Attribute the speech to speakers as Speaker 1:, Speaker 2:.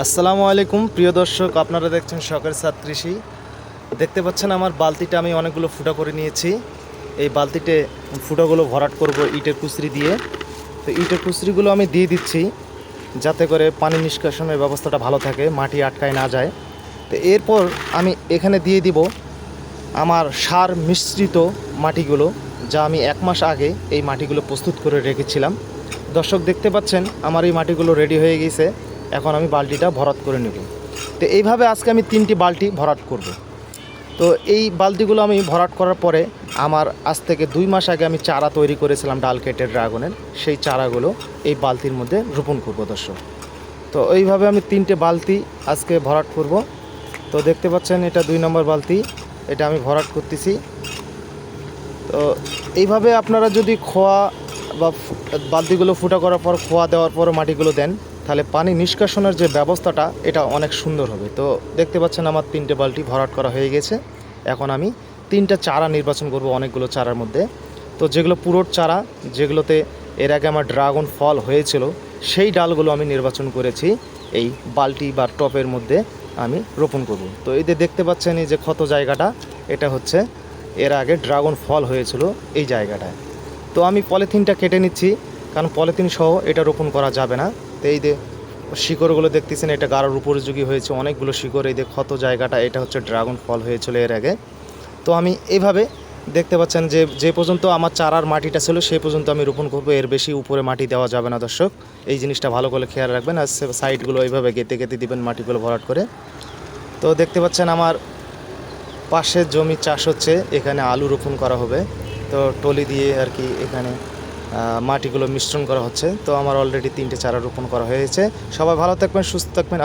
Speaker 1: আসসালামু আলাইকুম প্রিয় দর্শক, আপনারা দেখছেন শখের সাথ কৃষি। দেখতে পাচ্ছেন আমার বালতিটা আমি অনেকগুলো ফুটা করে নিয়েছি। এই বালতিতে ফুটাগুলো ভরাট করব ইটের কুচরি দিয়ে। তো ইটের কুচরিগুলো আমি দিয়ে দিচ্ছি যাতে করে পানি নিষ্কাশনের ব্যবস্থাটা ভালো থাকে, মাটি আটকায় না যায়। তো এরপর আমি এখানে দিয়ে দিব আমার সার মিশ্রিত মাটিগুলো, যা আমি 1 মাস আগে এই মাটিগুলো প্রস্তুত করে রেখেছিলাম। দর্শক দেখতে পাচ্ছেন আমার এই মাটিগুলো রেডি হয়ে গেছে। এখন আমি বালতিটা ভরাট করে নেব। তো এইভাবে আজকে আমি 3টি বালতি ভরাট করব। তো এই বালতিগুলো আমি ভরাট করার পরে আমার আজ থেকে 2 মাস আগে আমি চারা তৈরি করেছিলাম ডাল কেটে ড্রাগনের, সেই চারাগুলো এই বালতির মধ্যে রোপণ করব দর্শক। তো এইভাবে আমি 3টে বালতি আজকে ভরাট করব। তো দেখতে পাচ্ছেন এটা 2 নম্বর বালতি, এটা আমি ভরাট করতেছি। তো এইভাবে আপনারা যদি খোয়া বা বালতিগুলো ফুটা করার পর খোয়া দেওয়ার পর মাটিগুলো দেন, তাহলে পানি নিষ্কাশনের যে ব্যবস্থাটা এটা অনেক সুন্দর হবে। তো দেখতে পাচ্ছেন আমার 3টে বালতি ভরাট করা হয়ে গেছে। এখন আমি 3টা চারা নির্বাচন করব অনেকগুলো চারার মধ্যে। তো যেগুলো পুরোট চারা, যেগুলোতে এর আগে আমার ড্রাগন ফল হয়েছিল, সেই ডালগুলো আমি নির্বাচন করেছি এই বালতি বা টপের মধ্যে আমি রোপণ করব। তো এই যে দেখতে পাচ্ছেন এই যে ক্ষত জায়গাটা, এটা হচ্ছে এর আগে ড্রাগন ফল হয়েছিল এই জায়গাটায়। তো আমি পলিথিনটা কেটে নিচ্ছি, কারণ পলিথিন সহ এটা রোপণ করা যাবে না। তো এই যে শিকড়গুলো দেখতেছেন, এটা গাঢ়র উপযোগী হয়েছে, অনেকগুলো শিকড়। এই যে ক্ষত জায়গাটা, এটা হচ্ছে ড্রাগন ফল হয়েছিল এর আগে। তো আমি এইভাবে দেখতে পাচ্ছেন যে পর্যন্ত আমার চারার মাটিটা ছিল সেই পর্যন্ত আমি রোপণ করব, এর বেশি উপরে মাটি দেওয়া যাবে না দর্শক। এই জিনিসটা ভালো করে খেয়াল রাখবেন। আর সাইডগুলো এইভাবে গেঁথে গেঁথে দিবেন মাটিগুলো ভরাট করে। তো দেখতে পাচ্ছেন আমার পাশের জমি চাষ হচ্ছে, এখানে আলু রোপণ করা হবে। তো টলি দিয়ে আর কি এখানে মাটিগুলো মিশ্রণ করা হচ্ছে। তো আমার অলরেডি 3টে চারা রোপণ করা হয়েছে। সবাই ভালো থাকবেন, সুস্থ থাকবেন।